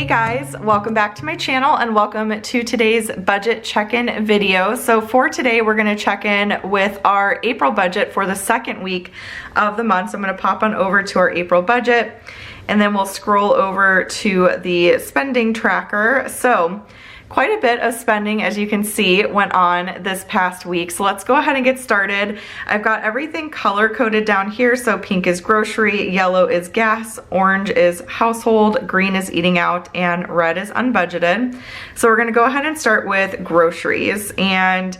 Hey guys, welcome back to my channel and welcome to today's budget check-in video. So for today, we're gonna check in with our April budget for the second week of the month. So I'm gonna pop on over to our April budget and then we'll scroll over to the spending tracker. So quite a bit of spending, as you can see, went on this past week. So let's go ahead and get started. I've got everything color coded down here. So pink is grocery, yellow is gas, orange is household, green is eating out, and red is unbudgeted. So we're gonna go ahead and start with groceries. And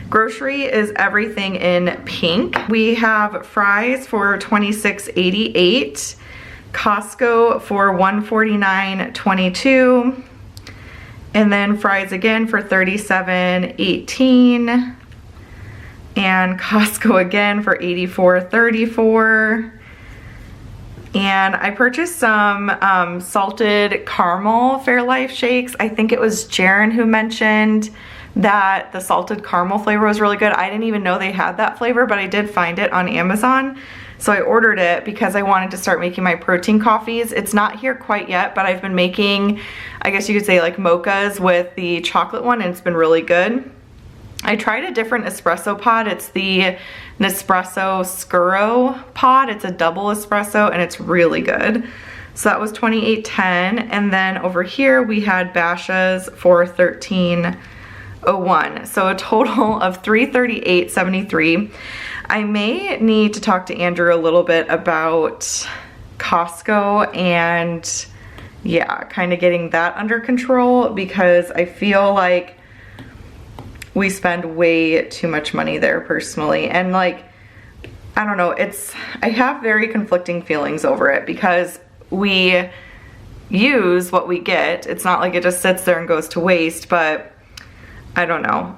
grocery is everything in pink. We have fries for $26.88, Costco for $149.22, and then fries again for $37.18, and Costco again for $84.34. And I purchased some salted caramel Fairlife shakes. I think it was Jaren who mentioned that the salted caramel flavor was really good. I didn't even know they had that flavor, but I did find it on Amazon. So I ordered it because I wanted to start making my protein coffees. It's not here quite yet, but I've been making, I guess you could say, like mochas with the chocolate one, and it's been really good. I tried a different espresso pod. It's the Nespresso Scuro pod. It's a double espresso and it's really good. So that was $28.10. And then over here we had Bashas for $13.01. So a total of $338.73. I may need to talk to Andrew a little bit about Costco and yeah, kind of getting that under control, because I feel like we spend way too much money there personally. And like, I don't know, I have very conflicting feelings over it because we use what we get. It's not like it just sits there and goes to waste, but I don't know.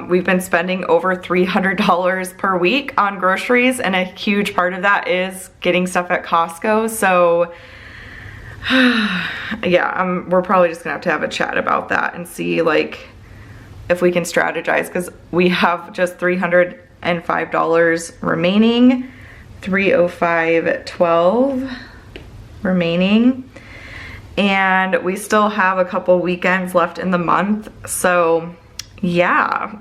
We've been spending over $300 per week on groceries, and a huge part of that is getting stuff at Costco. So yeah, we're probably just gonna have a chat about that and see like if we can strategize, because we have just $305 remaining, $305.12 remaining, and we still have a couple weekends left in the month. So yeah,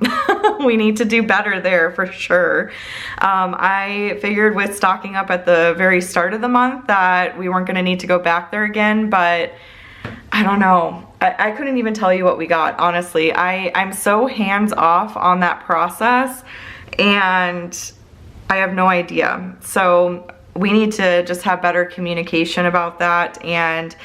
we need to do better there for sure. I figured with stocking up at the very start of the month that we weren't gonna need to go back there again, but I don't know. I couldn't even tell you what we got, honestly. I'm so hands off on that process and I have no idea. So we need to just have better communication about that. And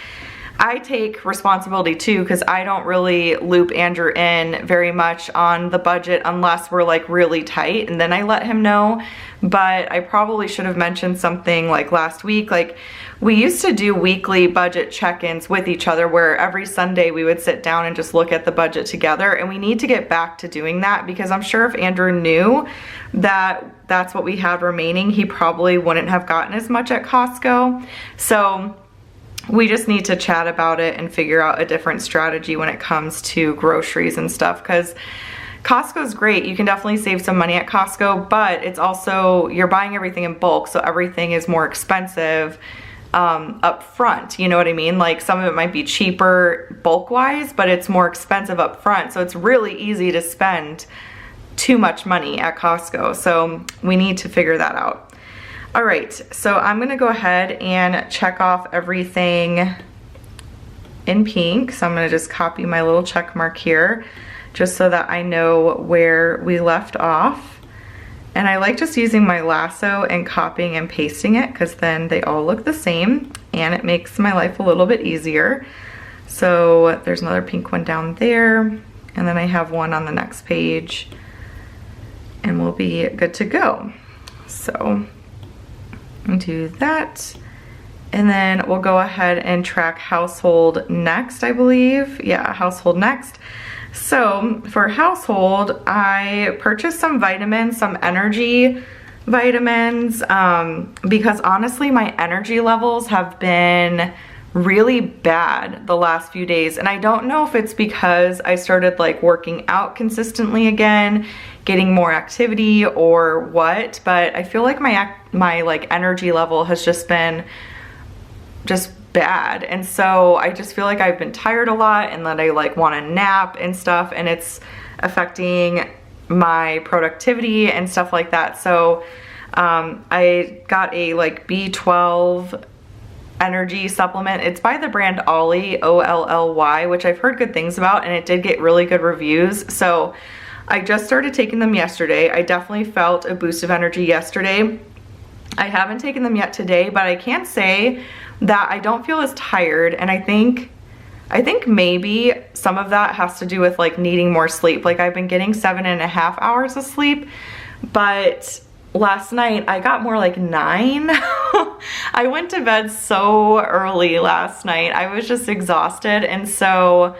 I take responsibility too, because I don't really loop Andrew in very much on the budget unless we're like really tight, and then I let him know. But I probably should have mentioned something like last week. Like, we used to do weekly budget check-ins with each other where every Sunday we would sit down and just look at the budget together, and we need to get back to doing that, because I'm sure if Andrew knew that that's what we had remaining, he probably wouldn't have gotten as much at Costco. So we just need to chat about it and figure out a different strategy when it comes to groceries and stuff, because Costco's great. You can definitely save some money at Costco, but it's also, you're buying everything in bulk, so everything is more expensive up front. You know what I mean? Like, some of it might be cheaper bulk wise, but it's more expensive up front. So it's really easy to spend too much money at Costco. So we need to figure that out. All right, so I'm gonna go ahead and check off everything in pink. So I'm gonna just copy my little check mark here just so that I know where we left off. And I like just using my lasso and copying and pasting it, because then they all look the same and it makes my life a little bit easier. So there's another pink one down there, and then I have one on the next page, and we'll be good to go. So do that, and then we'll go ahead and track household next, I believe. Yeah, household next. So for household, I purchased some vitamins, some energy vitamins, because honestly my energy levels have been really bad the last few days, and I don't know if it's because I started like working out consistently again, getting more activity, or what, but I feel like my like energy level has just been bad. And so I just feel like I've been tired a lot and that I like want to nap and stuff, and it's affecting my productivity and stuff like that. So I got a like B12 energy supplement. It's by the brand Olly, O-L-L-Y, which I've heard good things about, and it did get really good reviews. So I just started taking them yesterday. I definitely felt a boost of energy yesterday. I haven't taken them yet today, but I can say that I don't feel as tired, and I think maybe some of that has to do with like needing more sleep. Like I've been getting 7.5 hours of sleep, but last night I got more like 9. I went to bed so early last night. I was just exhausted, and so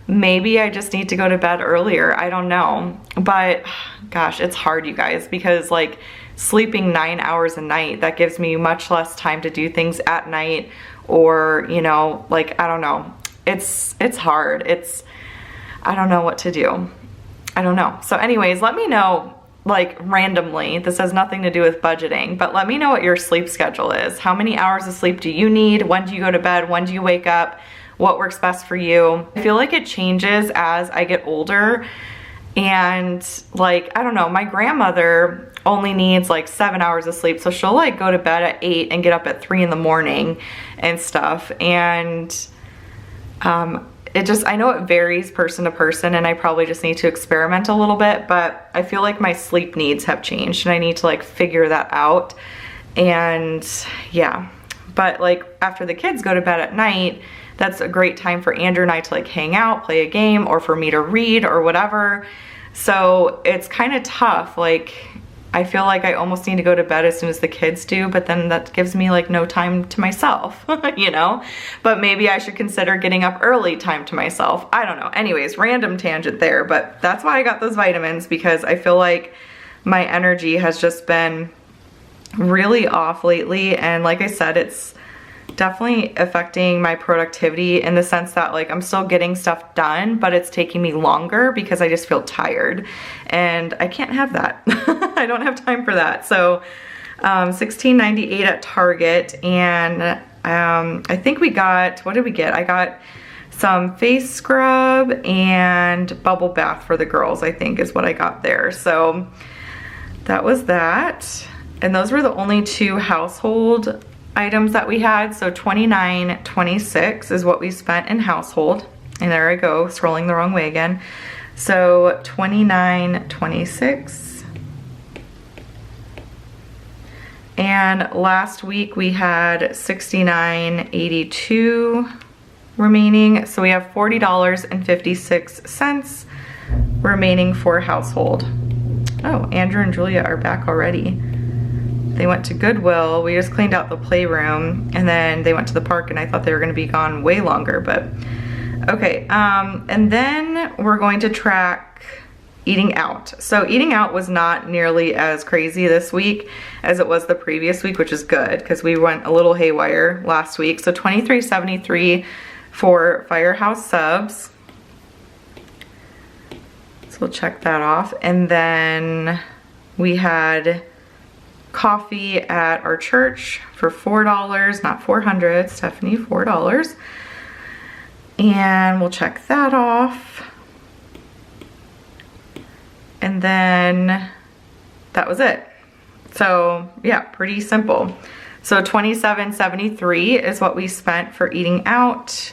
maybe I just need to go to bed earlier. I don't know. But gosh, it's hard, you guys, because like sleeping 9 hours a night, that gives me much less time to do things at night, or, you know, like, I don't know. It's hard. I don't know what to do. I don't know. So anyways, let me know, like randomly, this has nothing to do with budgeting, but let me know what your sleep schedule is. How many hours of sleep do you need? When do you go to bed? When do you wake up? What works best for you? I feel like it changes as I get older, and like, I don't know, my grandmother only needs like 7 hours of sleep, so she'll like go to bed at 8 and get up at 3 in the morning and stuff. And it just, I know it varies person to person, and I probably just need to experiment a little bit, but I feel like my sleep needs have changed and I need to like figure that out. And yeah, but like after the kids go to bed at night, that's a great time for Andrew and I to like hang out, play a game, or for me to read or whatever. So it's kind of tough. Like I feel like I almost need to go to bed as soon as the kids do, but then that gives me like no time to myself, you know? But maybe I should consider getting up early time to myself. I don't know. Anyways, random tangent there, but that's why I got those vitamins, because I feel like my energy has just been really off lately. And like I said, it's definitely affecting my productivity in the sense that like I'm still getting stuff done, but it's taking me longer because I just feel tired, and I can't have that. I don't have time for that. So $16.98 at Target, and I think we got, what did we get? I got some face scrub and bubble bath for the girls, I think is what I got there. So that was that. And those were the only 2 household items that we had. So $29.26 is what we spent in household. And there I go, scrolling the wrong way again. So $29.26. And last week we had $69.82 remaining. So we have $40.56 remaining for household. Oh, Andrew and Julia are back already. They went to Goodwill. We just cleaned out the playroom, and then they went to the park, and I thought they were gonna be gone way longer, but okay. And then we're going to track eating out. So eating out was not nearly as crazy this week as it was the previous week, which is good because we went a little haywire last week. So $23.73 for Firehouse subs. So we'll check that off. And then we had coffee at our church for $4, not $400, Stephanie, $4. And we'll check that off. And then that was it. So yeah, pretty simple. So $27.73 is what we spent for eating out.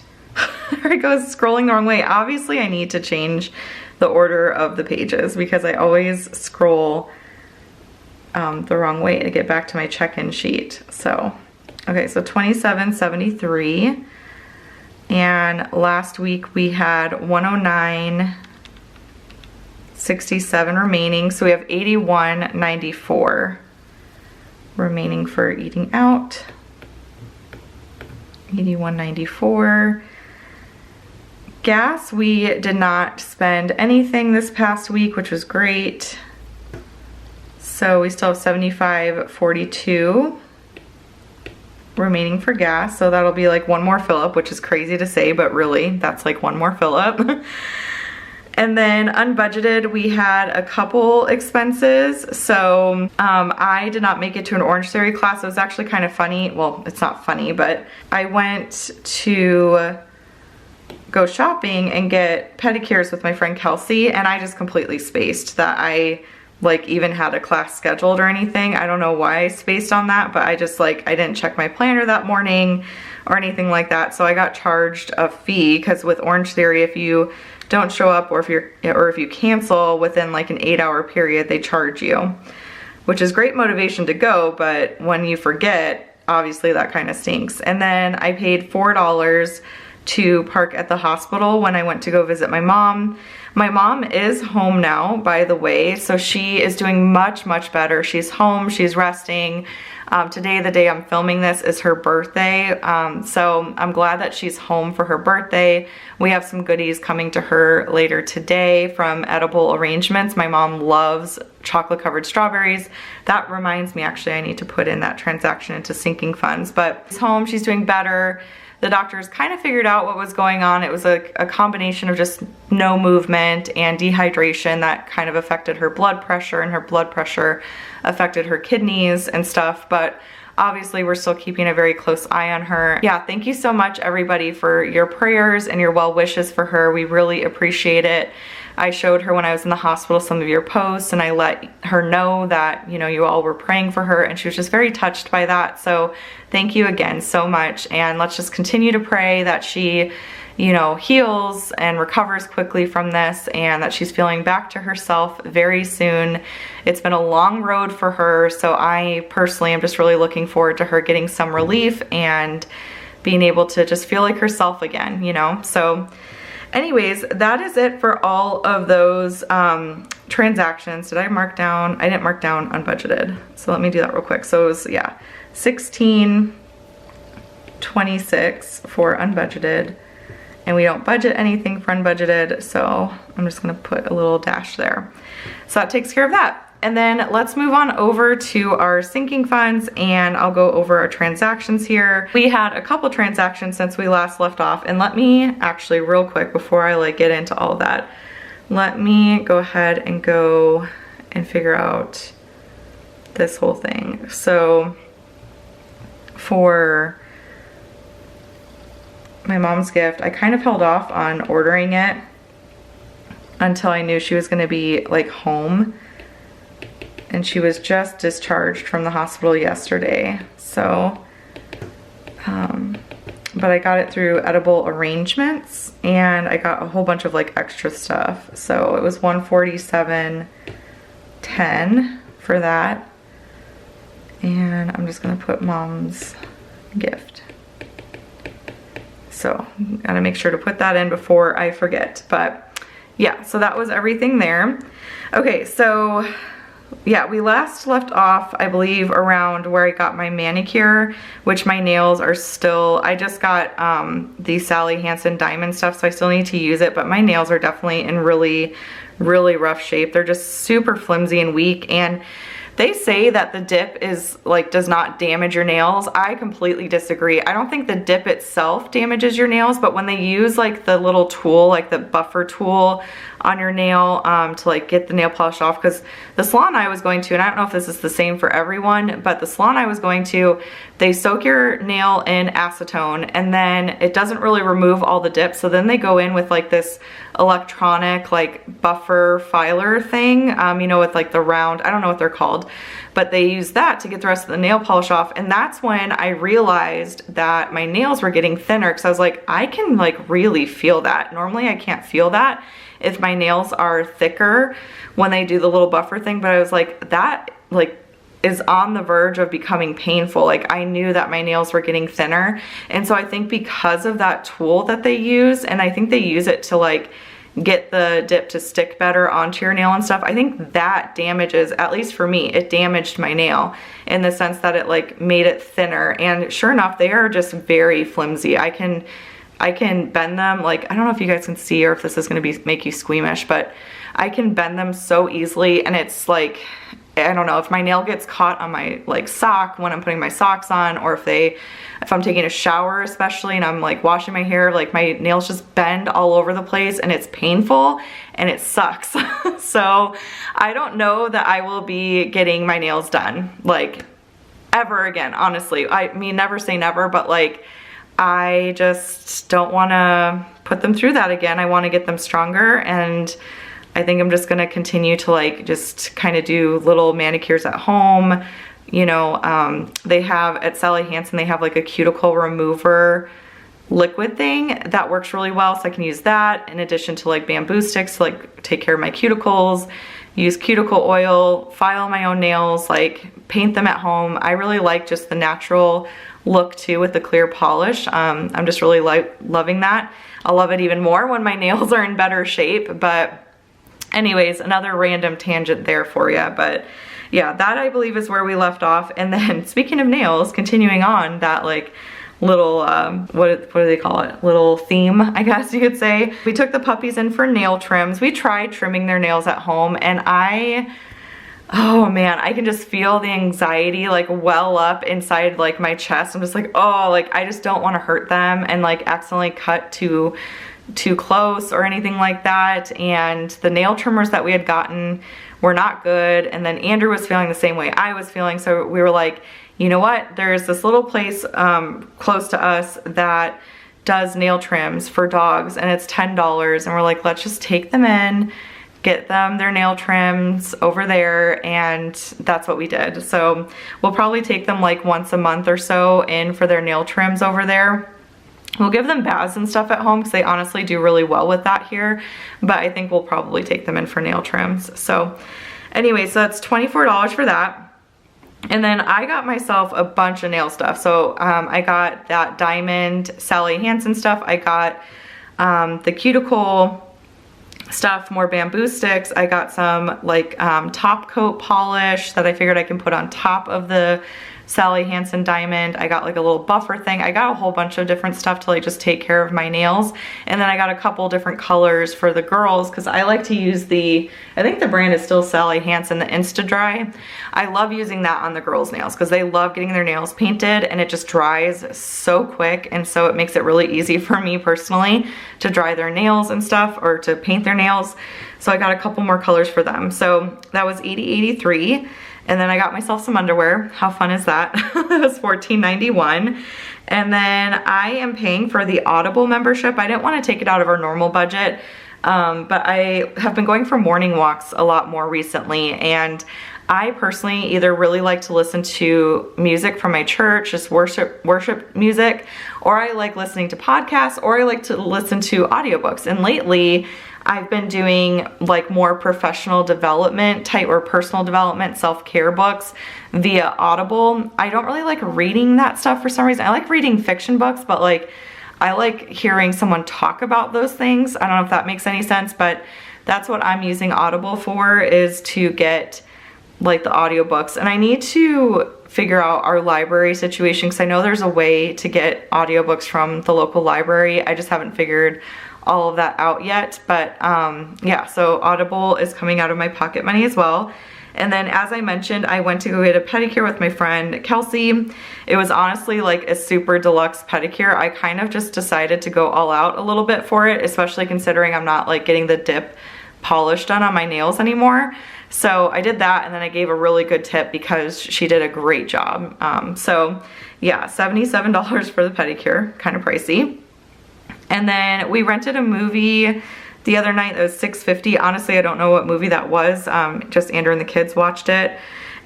There it goes, scrolling the wrong way. Obviously I need to change the order of the pages because I always scroll the wrong way to get back to my check-in sheet. So, okay, so $27.73. And last week we had $109.67 remaining. So we have $81.94 remaining for eating out. $81.94. Gas, we did not spend anything this past week, which was great. So we still have $75.42 remaining for gas. So that'll be like one more fill up, which is crazy to say, but really that's like one more fill up. And then unbudgeted, we had a couple expenses. So I did not make it to an Orange Theory class. It was actually kind of funny. Well, it's not funny, but I went to go shopping and get pedicures with my friend Kelsey, and I just completely spaced that I like even had a class scheduled or anything. I don't know why I spaced on that, but I just like, I didn't check my planner that morning or anything like that. So I got charged a fee, because with Orange Theory, if you don't show up or if you cancel within like an 8-hour period, they charge you, which is great motivation to go, but when you forget, obviously that kind of stinks. And then I paid $4 to park at the hospital when I went to go visit my mom. My mom is home now, by the way, so she is doing much, much better. She's home, she's resting. Today, the day I'm filming this, is her birthday, so I'm glad that she's home for her birthday. We have some goodies coming to her later today from Edible Arrangements. My mom loves chocolate covered strawberries. That reminds me, actually, I need to put in that transaction into sinking funds, but she's home, she's doing better. The doctors kind of figured out what was going on. It was a combination of just no movement and dehydration that kind of affected her blood pressure, and her blood pressure affected her kidneys and stuff. But obviously we're still keeping a very close eye on her. Yeah, thank you so much everybody for your prayers and your well wishes for her. We really appreciate it. I showed her when I was in the hospital some of your posts, and I let her know that, you know, you all were praying for her, and she was just very touched by that. So thank you again so much, and let's just continue to pray that she, you know, heals and recovers quickly from this, and that she's feeling back to herself very soon. It's been a long road for her, so I personally am just really looking forward to her getting some relief and being able to just feel like herself again, you know? So anyways, that is it for all of those transactions. Did I mark down? I didn't mark down unbudgeted. So let me do that real quick. So it was, yeah, $16.26 for unbudgeted. And we don't budget anything for unbudgeted, so I'm just gonna put a little dash there. So that takes care of that. And then let's move on over to our sinking funds, and I'll go over our transactions here. We had a couple transactions since we last left off, and let me actually real quick before I like get into all of that, let me go ahead and go and figure out this whole thing. So for my mom's gift, I kind of held off on ordering it until I knew she was gonna be like home. And she was just discharged from the hospital yesterday. So, but I got it through Edible Arrangements, and I got a whole bunch of like extra stuff. So it was $147.10 for that. And I'm just gonna put mom's gift. So gotta make sure to put that in before I forget. But yeah, so that was everything there. Okay, so yeah, we last left off, I believe, around where I got my manicure, which my nails are still, I just got the Sally Hansen diamond stuff, so I still need to use it, but my nails are definitely in really, really rough shape. They're just super flimsy and weak, and they say that the dip is like does not damage your nails. I completely disagree. I don't think the dip itself damages your nails, but when they use like the little tool, like the buffer tool on your nail to like get the nail polish off, because the salon I was going to, and I don't know if this is the same for everyone, but the salon I was going to, they soak your nail in acetone, and then it doesn't really remove all the dip, so then they go in with like this electronic like buffer filer thing, you know, with like the round, I don't know what they're called, but they use that to get the rest of the nail polish off. And that's when I realized that my nails were getting thinner, because I was like, I can like really feel that. Normally I can't feel that if my nails are thicker when they do the little buffer thing, but I was like, that like is on the verge of becoming painful. Like I knew that my nails were getting thinner. And so I think because of that tool that they use, and I think they use it to like get the dip to stick better onto your nail and stuff, I think that damages, at least for me, it damaged my nail in the sense that it like made it thinner. And sure enough, they are just very flimsy. I can bend them, like, I don't know if you guys can see or if this is gonna make you squeamish, but I can bend them so easily, and it's like, I don't know, if my nail gets caught on my like sock when I'm putting my socks on, or if I'm taking a shower especially and I'm like washing my hair, like my nails just bend all over the place and it's painful and it sucks. So I don't know that I will be getting my nails done like ever again, honestly. I mean, never say never, but like I just don't want to put them through that again. I want to get them stronger, and I think I'm just gonna continue to like just kind of do little manicures at home. You know, they have at Sally Hansen, they have like a cuticle remover liquid thing that works really well, so I can use that in addition to like bamboo sticks to like take care of my cuticles, use cuticle oil, file my own nails, like paint them at home. I really like just the natural look too with the clear polish. I'm just really loving that. I'll love it even more when my nails are in better shape. But anyways, another random tangent there for you. But yeah, that I believe is where we left off. And then speaking of nails, continuing on that like little, what do they call it? Little theme, I guess you could say. We took the puppies in for nail trims. We tried trimming their nails at home, and oh man, I can just feel the anxiety like well up inside like my chest. I'm just like, oh, like I just don't want to hurt them and like accidentally cut too close or anything like that. And the nail trimmers that we had gotten were not good. And then Andrew was feeling the same way I was feeling. So we were like, you know what? There's this little place close to us that does nail trims for dogs, and it's $10. And we're like, let's just take them in, get them their nail trims over there, and that's what we did. So we'll probably take them like once a month or so in for their nail trims over there. We'll give them baths and stuff at home because they honestly do really well with that here, but I think we'll probably take them in for nail trims. So anyway, so that's $24 for that. And then I got myself a bunch of nail stuff. So I got that diamond Sally Hansen stuff. I got the cuticle stuff, more bamboo sticks. I got some like top coat polish that I figured I can put on top of the Sally Hansen diamond. I got like a little buffer thing. I got a whole bunch of different stuff to like just take care of my nails. And then I got a couple different colors for the girls because I like to use I think the brand is still Sally Hansen, the Insta Dry. I love using that on the girls' nails because they love getting their nails painted, and it just dries so quick, and so it makes it really easy for me personally to dry their nails and stuff, or to paint their nails. So I got a couple more colors for them. So that was $80.83. And then I got myself some underwear. How fun is that? It was $14.91. And then I am paying for the Audible membership. I didn't want to take it out of our normal budget, but I have been going for morning walks a lot more recently. And I personally either really like to listen to music from my church, just worship music, or I like listening to podcasts, or I like to listen to audiobooks. And lately, I've been doing like more professional development type or personal development self-care books via Audible. I don't really like reading that stuff for some reason. I like reading fiction books, but like I like hearing someone talk about those things. I don't know if that makes any sense, but that's what I'm using Audible for, is to get like the audiobooks. And I need to figure out our library situation because I know there's a way to get audiobooks from the local library. I just haven't figured all of that out yet. But yeah, so Audible is coming out of my pocket money as well. And then, as I mentioned, I went to go get a pedicure with my friend Kelsey. It was honestly like a super deluxe pedicure. I kind of just decided to go all out a little bit for it, especially considering I'm not like getting the dip polish done on my nails anymore. So I did that, and then I gave a really good tip because she did a great job. So yeah, $77 for the pedicure, kind of pricey. And then we rented a movie the other night that was $6.50. Honestly, I don't know what movie that was. Just Andrew and the kids watched it.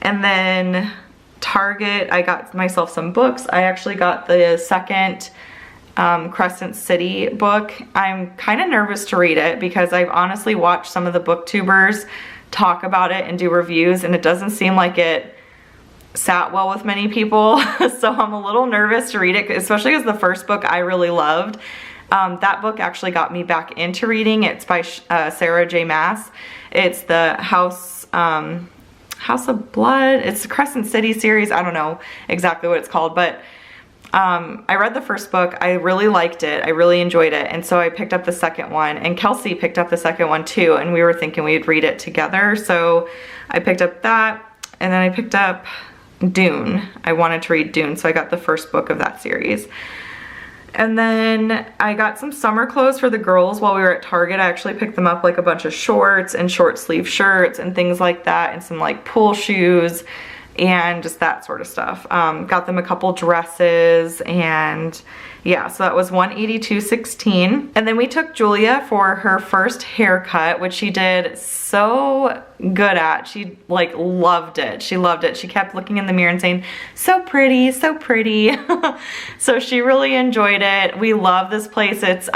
And then Target, I got myself some books. I actually got the second Crescent City book. I'm kind of nervous to read it because I've honestly watched some of the booktubers talk about it and do reviews, and it doesn't seem like it sat well with many people. So I'm a little nervous to read it, especially because the first book I really loved. That book actually got me back into reading. It's by Sarah J. Maas. It's the House of Blood. It's the Crescent City series. I don't know exactly what it's called, but I read the first book. I really liked it. I really enjoyed it. And so I picked up the second one, and Kelsey picked up the second one too, and we were thinking we'd read it together. So I picked up that. And then I picked up Dune. I wanted to read Dune, so I got the first book of that series. And then I got some summer clothes for the girls while we were at Target. I actually picked them up, like a bunch of shorts and short sleeve shirts and things like that, and some like pool shoes and just that sort of stuff. Got them a couple dresses, and yeah, so that was $182.16. And then we took Julia for her first haircut, which she did so good at. She like loved it. She loved it. She kept looking in the mirror and saying, so pretty, so pretty. So she really enjoyed it. We love this place. It's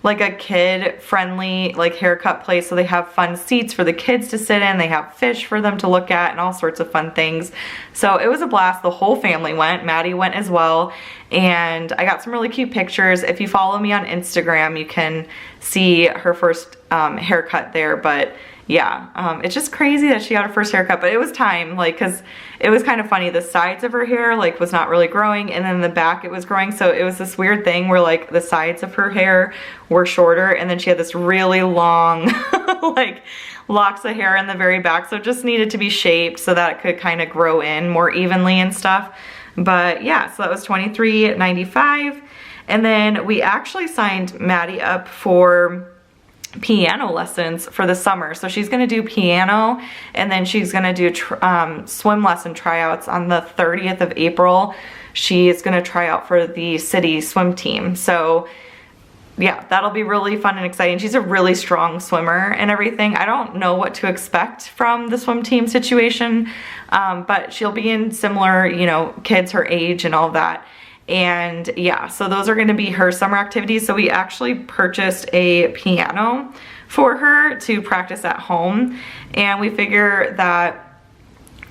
like a kid friendly like haircut place, so they have fun seats for the kids to sit in, they have fish for them to look at and all sorts of fun things. So it was a blast. The whole family went. Maddie went as well, and I got some really cute pictures. If you follow me on Instagram, you can see her first haircut there. But yeah, it's just crazy that she got her first haircut, but it was time, like, cause it was kind of funny. The sides of her hair like was not really growing, and then the back it was growing. So it was this weird thing where like the sides of her hair were shorter, and then she had this really long like locks of hair in the very back. So it just needed to be shaped so that it could kind of grow in more evenly and stuff. But yeah, so that was $23.95. And then we actually signed Maddie up for piano lessons for the summer. So she's gonna do piano, and then she's gonna do swim lesson tryouts on the 30th of April. She's gonna try out for the city swim team. So yeah, that'll be really fun and exciting. She's a really strong swimmer and everything. I don't know what to expect from the swim team situation, but she'll be in similar, you know, kids her age and all that. And yeah, so those are going to be her summer activities. So we actually purchased a piano for her to practice at home, and we figure that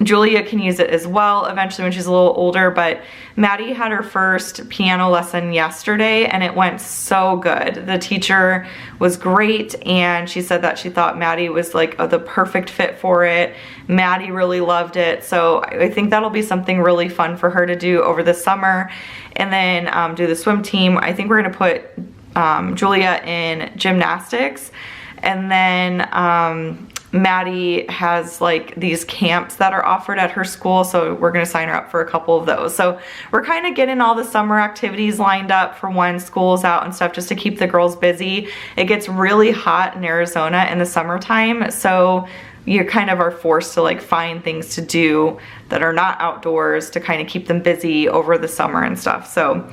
Julia can use it as well eventually when she's a little older. But Maddie had her first piano lesson yesterday, and it went so good. The teacher was great, and she said that she thought Maddie was like the perfect fit for it. Maddie really loved it. So I think that'll be something really fun for her to do over the summer. And then do the swim team. I think we're gonna put Julia in gymnastics, and then Maddie has like these camps that are offered at her school, so we're gonna sign her up for a couple of those. So we're kind of getting all the summer activities lined up for when school's out and stuff, just to keep the girls busy. It gets really hot in Arizona in the summertime, so you kind of are forced to like find things to do that are not outdoors to kind of keep them busy over the summer and stuff. So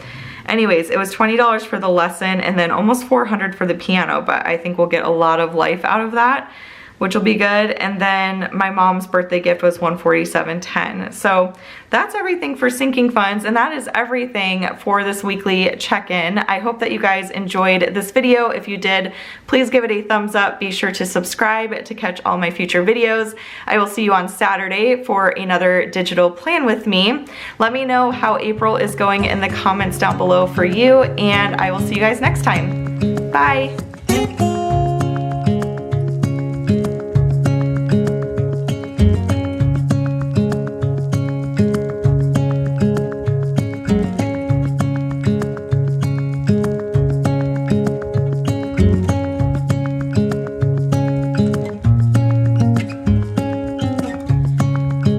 anyways, it was $20 for the lesson, and then almost $400 for the piano, but I think we'll get a lot of life out of that, which will be good. And then my mom's birthday gift was $147.10. So that's everything for sinking funds, and that is everything for this weekly check-in. I hope that you guys enjoyed this video. If you did, please give it a thumbs up. Be sure to subscribe to catch all my future videos. I will see you on Saturday for another digital plan with me. Let me know how April is going in the comments down below for you, and I will see you guys next time. Bye.